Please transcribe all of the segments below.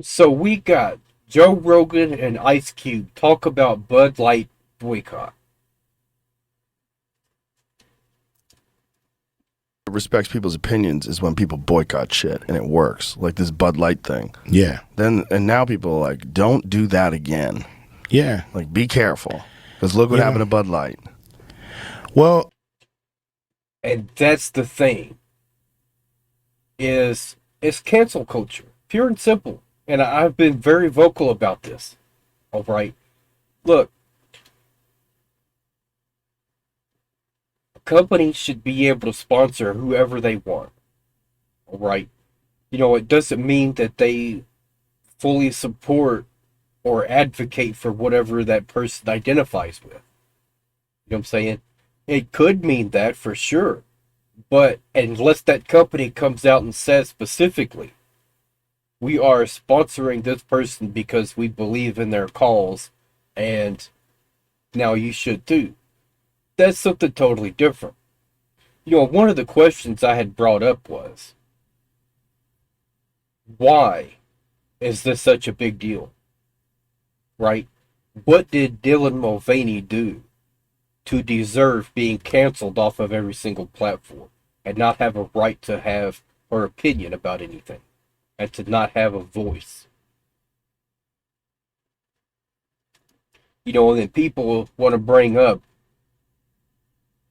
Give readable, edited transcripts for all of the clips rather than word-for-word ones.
So we got Joe Rogan and Ice Cube talk about Bud Light boycott. Respects people's opinions is when people boycott shit and it works, like this Bud Light thing. Yeah. Then and now people are like, don't do that again. Yeah. Like, be careful, because look what happened to Bud Light. Well, And that's the thing, is it's cancel culture, pure and simple. And I've been very vocal about this. All right. Look, companies should be able to sponsor whoever they want. All right. It doesn't mean that they fully support or advocate for whatever that person identifies with. You know what I'm saying? It could mean that for sure. But unless that company comes out and says specifically, we are sponsoring this person because we believe in their cause, and now you should too. That's something totally different. One of the questions I had brought up was, why is this such a big deal? Right? What did Dylan Mulvaney do to deserve being canceled off of every single platform and not have a right to have her opinion about anything and to not have a voice? And then people want to bring up,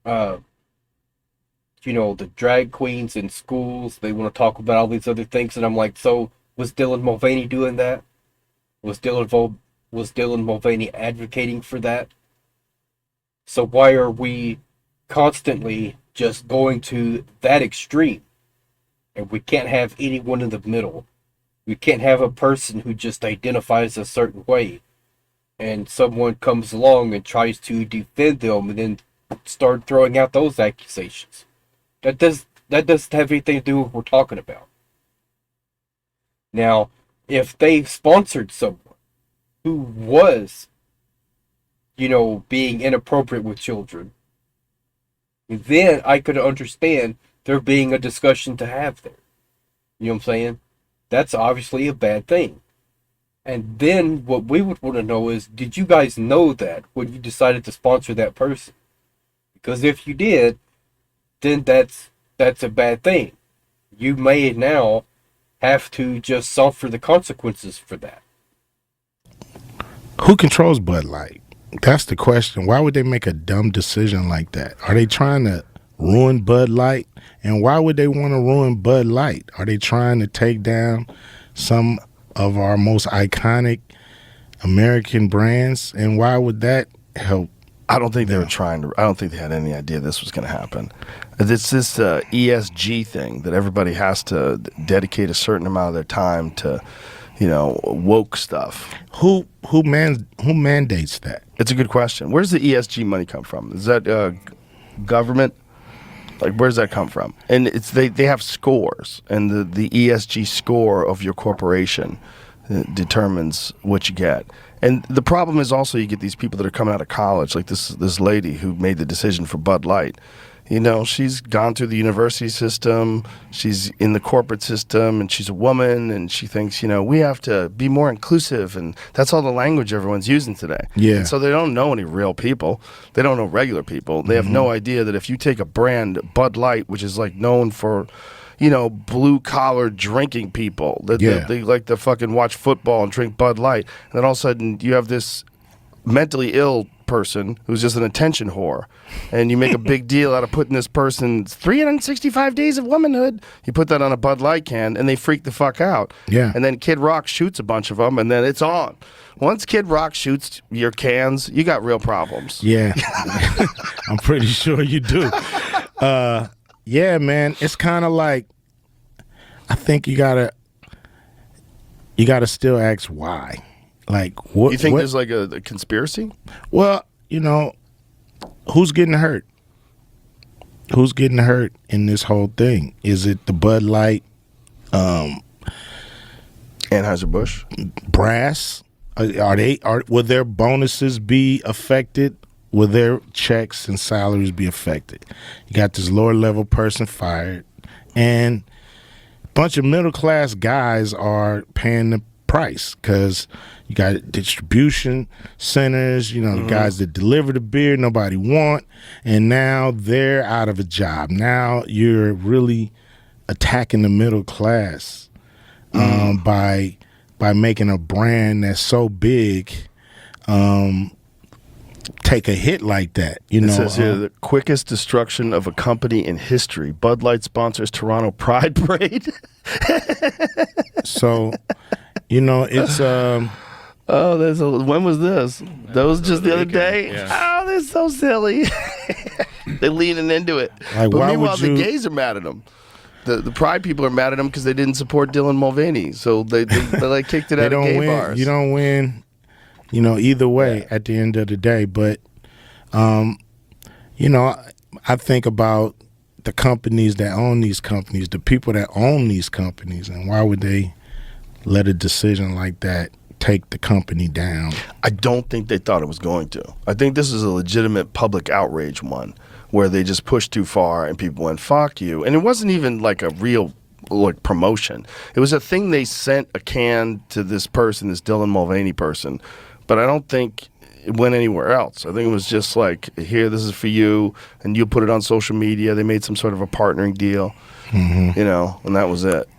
uh, the drag queens in schools. They want to talk about all these other things, and I'm like, so was Dylan Mulvaney doing that? Was Dylan Mulvaney advocating for that? So why are we constantly just going to that extreme? And we can't have anyone in the middle. We can't have a person who just identifies a certain way and someone comes along and tries to defend them and then start throwing out those accusations. That doesn't have anything to do with what we're talking about. Now, if they sponsored someone who was, being inappropriate with children, then I could understand there being a discussion to have there. You know what I'm saying? That's obviously a bad thing. And then what we would want to know is, did you guys know that when you decided to sponsor that person? Because if you did, then that's a bad thing. You may now have to just suffer the consequences for that. who controls Bud Light? That's the question. Why would they make a dumb decision like that? Are they trying to ruin Bud Light? And why would they want to ruin Bud Light? Are they trying to take down some of our most iconic American brands? And why would that help? I don't think they were trying to. I don't think they had any idea this was going to happen. It's this ESG thing that everybody has to dedicate a certain amount of their time to, woke stuff. Who mandates that? It's a good question. Where's the ESG money come from? Is that government? Like, where does that come from? And they have scores, and the ESG score of your corporation determines what you get. And the problem is also you get these people that are coming out of college, like this lady who made the decision for Bud Light. She's gone through the university system, she's in the corporate system, and she's a woman, and she thinks, we have to be more inclusive, and that's all the language everyone's using today. Yeah. And so they don't know any real people. They don't know regular people. They have no idea that if you take a brand, Bud Light, which is like known for, blue collar drinking people, that they like to fucking watch football and drink Bud Light, and then all of a sudden you have this mentally ill person who's just an attention whore, and you make a big deal out of putting this person's 365 days of womanhood. You put that on a Bud Light can, and they freak the fuck out. Yeah. And then Kid Rock shoots a bunch of them, and then it's on. Once Kid Rock shoots your cans, you got real problems. Yeah. I'm pretty sure you do. Yeah, man. It's kind of like, I think you gotta still ask why. Like, what? You think there's like a conspiracy? Well, who's getting hurt? Who's getting hurt in this whole thing? Is it the Bud Light, Anheuser-Busch? brass? Will their bonuses be affected? Will their checks and salaries be affected? You got this lower level person fired, and a bunch of middle class guys are paying the price because you got distribution centers, the guys that deliver the beer nobody want, and now they're out of a job. Now you're really attacking the middle class by making a brand that's so big take a hit like that. It says here, the quickest destruction of a company in history. Bud Light sponsors Toronto Pride Parade. So, it's when was this? That was just the other day. Yeah. Oh, they're so silly. They're leaning into it. Like, but why meanwhile, would you... the gays are mad at them. The Pride people are mad at them because they didn't support Dylan Mulvaney, so they like kicked it out of gay bars. You don't win, either way at the end of the day. But, I think about the companies that own these companies, the people that own these companies, and why would they let a decision like that take the company down? I don't think they thought it was going to. I think this is a legitimate public outrage one where they just pushed too far and people went, fuck you. And it wasn't even like a real promotion. It was a thing they sent a can to this person, this Dylan Mulvaney person, but I don't think it went anywhere else. I think it was just like, here, this is for you, and you put it on social media. They made some sort of a partnering deal, and that was it.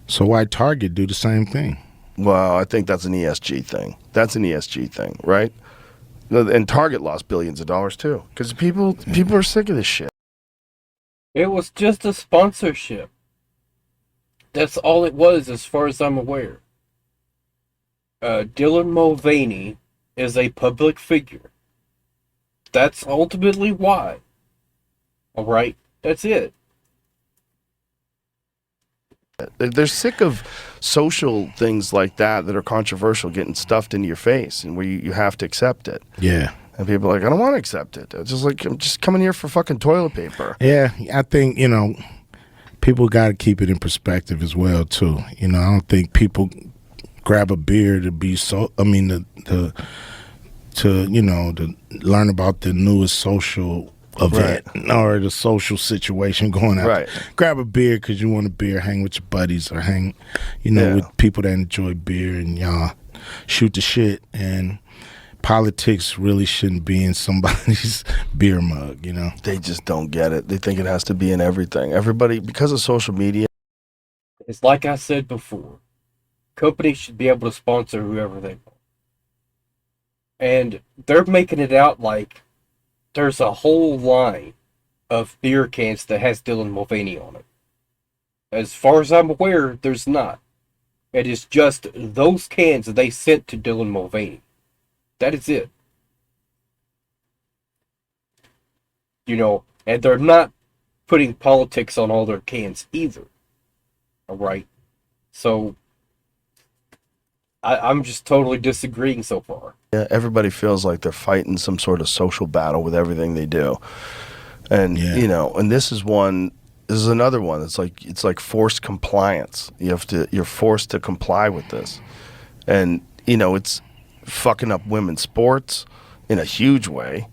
So why Target do the same thing? Well, I think that's an ESG thing. That's an ESG thing, right? And Target lost billions of dollars too, because people are sick of this shit. It was just a sponsorship. That's all it was, as far as I'm aware. Dylan Mulvaney is a public figure. That's ultimately why. All right, that's it. They're sick of social things like that are controversial getting stuffed into your face and where you have to accept it. Yeah. And people are like, I don't want to accept it. It's just like, I'm just coming here for fucking toilet paper. Yeah, I think, people got to keep it in perspective as well, too. I don't think people grab a beer to be to learn about the newest social event or the social situation going out. Right. Grab a beer because you want a beer, hang with your buddies or hang, with people that enjoy beer, and y'all shoot the shit. And politics really shouldn't be in somebody's beer mug, They just don't get it. They think it has to be in everything. Everybody, because of social media. It's like I said before. Companies should be able to sponsor whoever they want. And they're making it out like there's a whole line of beer cans that has Dylan Mulvaney on it. As far as I'm aware, there's not. It is just those cans that they sent to Dylan Mulvaney. That is it. And they're not putting politics on all their cans either. Alright? So, I'm just totally disagreeing so far. Yeah, everybody feels like they're fighting some sort of social battle with everything they do. And, and this is another one. It's like forced compliance. You're forced to comply with this. And, it's fucking up women's sports in a huge way.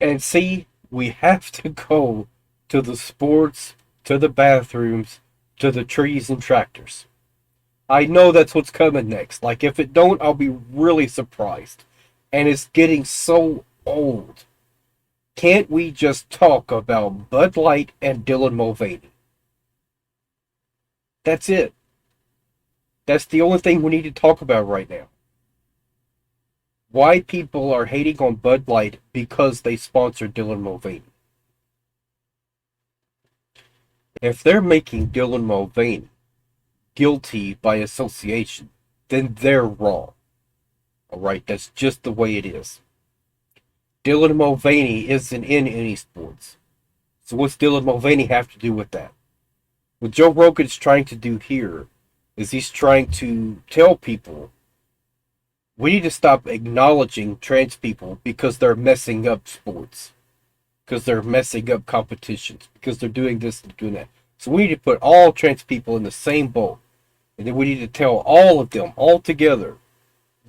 And see, we have to go to the sports, to the bathrooms, to the trees and tractors. I know that's what's coming next. Like, if it don't, I'll be really surprised. And it's getting so old. Can't we just talk about Bud Light and Dylan Mulvaney? That's it. That's the only thing we need to talk about right now. Why people are hating on Bud Light because they sponsor Dylan Mulvaney. If they're making Dylan Mulvaney guilty by association, then they're wrong. Alright, that's just the way it is. Dylan Mulvaney isn't in any sports. So what's Dylan Mulvaney have to do with that? What Joe Rogan's trying to do here is he's trying to tell people we need to stop acknowledging trans people because they're messing up sports. Because they're messing up competitions. Because they're doing this and doing that. So we need to put all trans people in the same boat. And then we need to tell all of them, all together,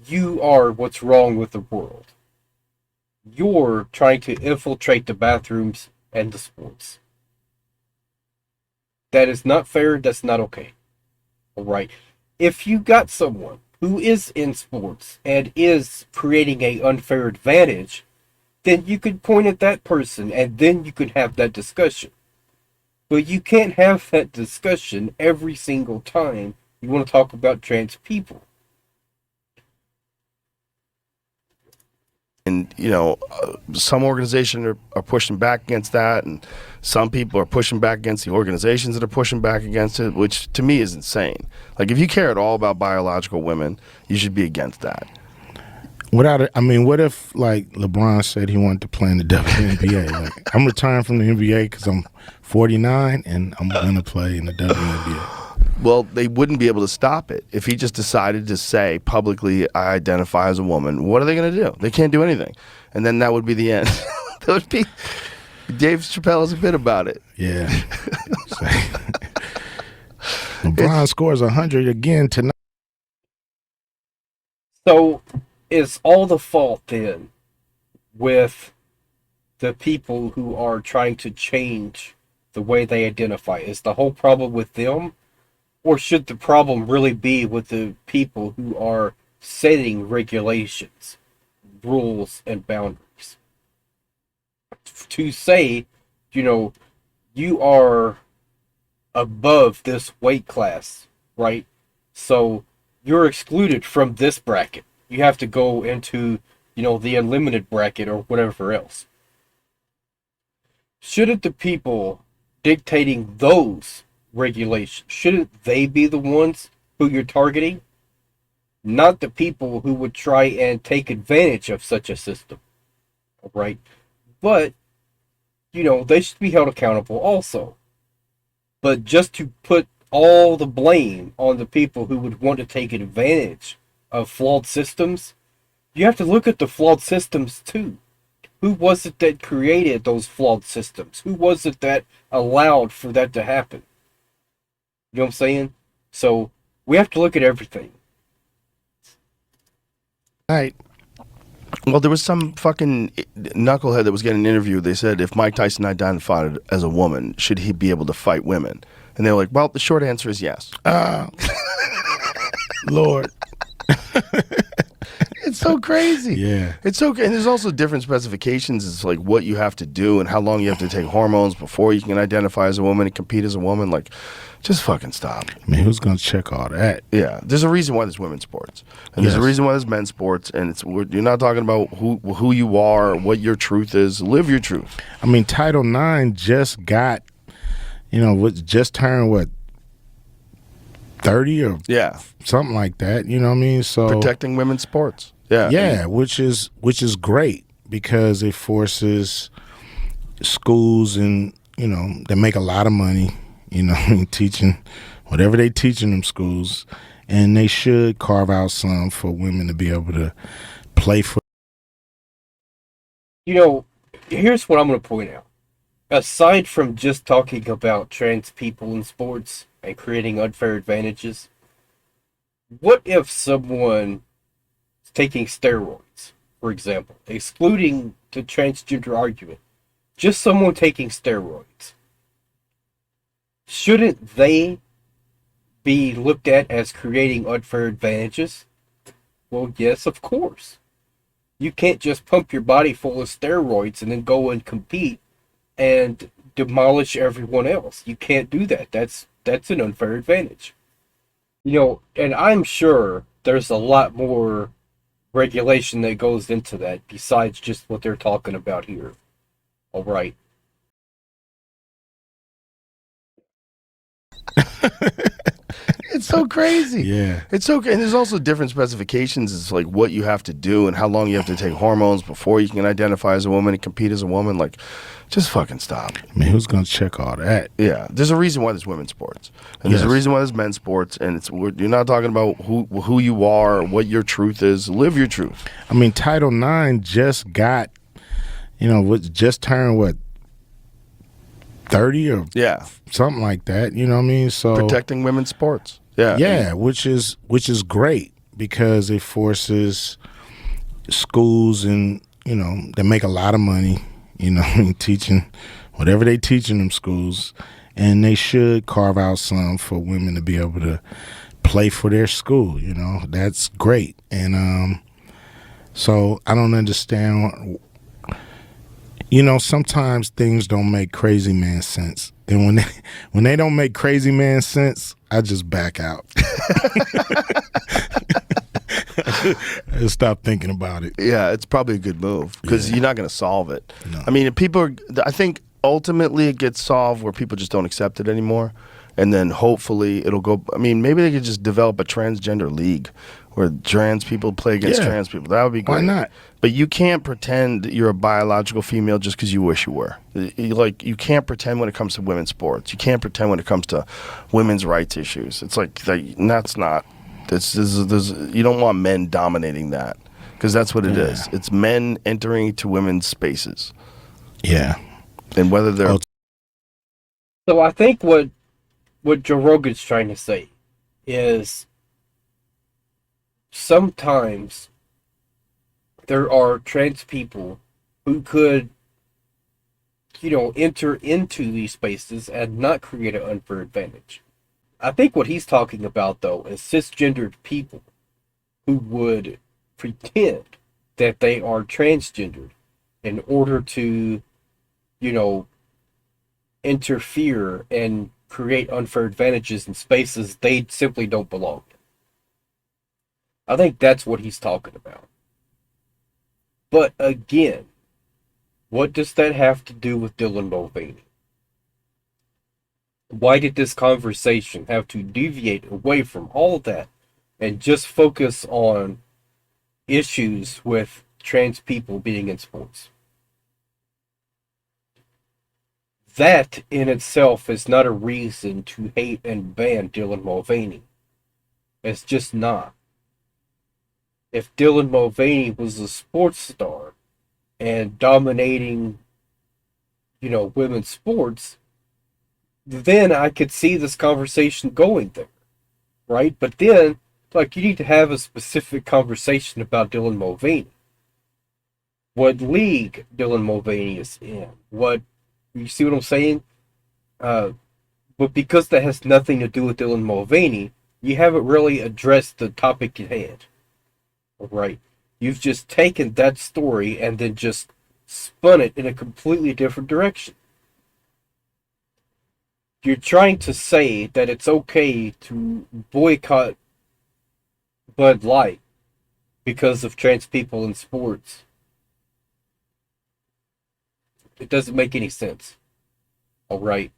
you are what's wrong with the world. You're trying to infiltrate the bathrooms and the sports. That is not fair. That's not okay. All right. If you got someone who is in sports and is creating a unfair advantage, then you could point at that person and then you could have that discussion. But you can't have that discussion every single time you want to talk about trans people. And, some organizations are pushing back against that, and some people are pushing back against the organizations that are pushing back against it, which to me is insane. Like, if you care at all about biological women, you should be against that. What if, like, LeBron said he wanted to play in the WNBA? Like, I'm retiring from the NBA because I'm 49, and I'm going to play in the WNBA. Well, they wouldn't be able to stop it if he just decided to say publicly, I identify as a woman. What are they going to do? They can't do anything. And then that would be the end. That would be Dave Chappelle has a bit about it. Yeah. LeBron scores 100 again tonight. So it's all the fault then with the people who are trying to change the way they identify. Is the whole problem with them? Or should the problem really be with the people who are setting regulations, rules, and boundaries? To say, you are above this weight class, right? So you're excluded from this bracket. You have to go into, the unlimited bracket or whatever else. Shouldn't the people dictating those regulations, shouldn't they be the ones who you're targeting? Not the people who would try and take advantage of such a system. Right? But, they should be held accountable also. But just to put all the blame on the people who would want to take advantage of flawed systems, you have to look at the flawed systems too. Who was it that created those flawed systems? Who was it that allowed for that to happen? You know what I'm saying? So we have to look at everything. Right. Well, there was some fucking knucklehead that was getting an interview. They said, if Mike Tyson identified as a woman, should he be able to fight women? And they were like, well, the short answer is yes. Lord. It's so crazy. Yeah. It's okay. And there's also different specifications. It's like what you have to do and how long you have to take hormones before you can identify as a woman and compete as a woman. Like, just fucking stop. I mean, who's going to check all that? Yeah. There's a reason why there's women's sports. And there's a reason why there's men's sports. And you're not talking about who you are, what your truth is. Live your truth. I mean, Title IX just got, just turned, 30 or something like that. You know what I mean? So protecting women's sports. Yeah. Yeah, which is great because it forces schools and, they make a lot of money, teaching whatever they teach in them schools, and they should carve out some for women to be able to play for. Here's what I'm going to point out. Aside from just talking about trans people in sports and creating unfair advantages, what if someone is taking steroids, for example, excluding the transgender argument, just someone taking steroids? Shouldn't they be looked at as creating unfair advantages? Well, yes, of course. You can't just pump your body full of steroids and then go and compete and demolish everyone else. You can't do that. That's an unfair advantage. And I'm sure there's a lot more regulation that goes into that besides just what they're talking about here. All right. It's so crazy. Yeah. It's okay. And there's also different specifications. It's like what you have to do and how long you have to take hormones before you can identify as a woman and compete as a woman. Like, just fucking stop. I mean, who's going to check all that? Yeah. There's a reason why there's women's sports. And there's a reason why there's men's sports. And you're not talking about who you are, what your truth is. Live your truth. I mean, Title IX just got, just turned, 30 or something like that. You know what I mean? So protecting women's sports. Yeah. Yeah, which is great because it forces schools and, they make a lot of money, teaching whatever they teach in them schools, and they should carve out some for women to be able to play for their school. You know, that's great. And so I don't understand. You know, sometimes things don't make crazy man sense, and when they don't make crazy man sense, I just back out. I just stop thinking about it. Yeah, it's probably a good move because you're not going to solve it. No. I mean, I think ultimately it gets solved where people just don't accept it anymore. And then hopefully it'll go. I mean, maybe they could just develop a transgender league where trans people play against trans people. That would be great. Why not? But you can't pretend you're a biological female just because you wish you were. You can't pretend when it comes to women's sports. You can't pretend when it comes to women's rights issues. It's like that's not. You don't want men dominating that because that's what it is. It's men entering to women's spaces. Yeah. And whether they're So I think what Joe Rogan's trying to say is sometimes there are trans people who could, enter into these spaces and not create an unfair advantage. I think what he's talking about, though, is cisgendered people who would pretend that they are transgendered in order to, interfere and create unfair advantages in spaces they simply don't belong in. I think that's what he's talking about. But again, what does that have to do with Dylan Mulvaney? Why did this conversation have to deviate away from all that and just focus on issues with trans people being in sports? That in itself is not a reason to hate and ban Dylan Mulvaney. It's just not. If Dylan Mulvaney was a sports star and dominating, women's sports, then I could see this conversation going there, right? But then, you need to have a specific conversation about Dylan Mulvaney. What league Dylan Mulvaney is in. You see what I'm saying? But because that has nothing to do with Dylan Mulvaney, you haven't really addressed the topic at hand, right? You've just taken that story and then just spun it in a completely different direction. You're trying to say that it's okay to boycott Bud Light because of trans people in sports. It doesn't make any sense. All right.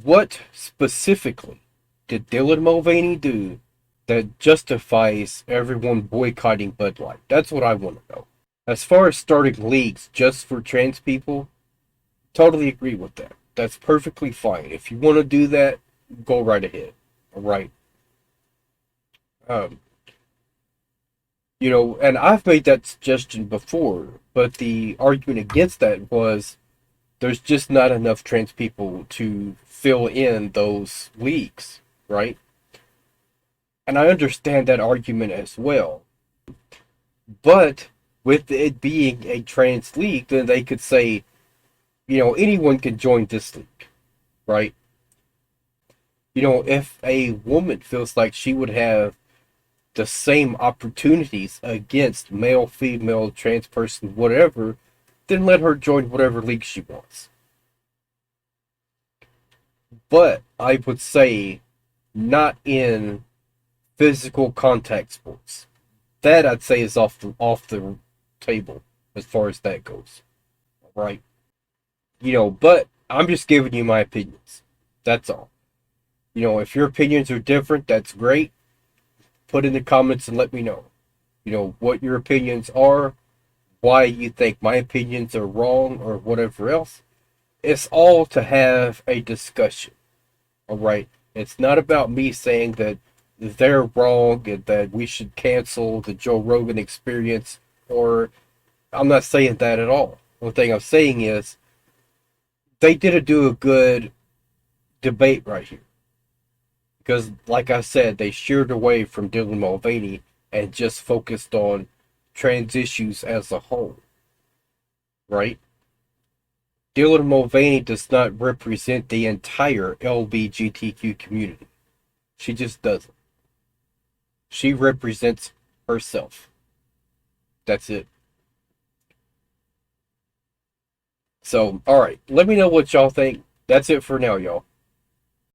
What specifically did Dylan Mulvaney do that justifies everyone boycotting Bud Light? That's what I want to know. As far as starting leagues just for trans people, totally agree with that. That's perfectly fine. If you want to do that, go right ahead. All right. And I've made that suggestion before, but the argument against that was there's just not enough trans people to fill in those leagues, right? And I understand that argument as well. But with it being a trans league, then they could say, anyone can join this league, right? If a woman feels like she would have the same opportunities against male, female, trans person, whatever, then let her join whatever league she wants. But I would say not in physical contact sports. That I'd say is off the table as far as that goes. Right? But I'm just giving you my opinions. That's all. If your opinions are different, that's great. Put in the comments and let me know. What your opinions are, why you think my opinions are wrong, or whatever else. It's all to have a discussion. Alright? It's not about me saying that they're wrong and that we should cancel the Joe Rogan experience, or I'm not saying that at all. One thing I'm saying is they didn't do a good debate right here. Because, like I said, they sheared away from Dylan Mulvaney and just focused on trans issues as a whole. Right? Dylan Mulvaney does not represent the entire LGBTQ community. She just doesn't. She represents herself. That's it. So, alright. Let me know what y'all think. That's it for now, y'all.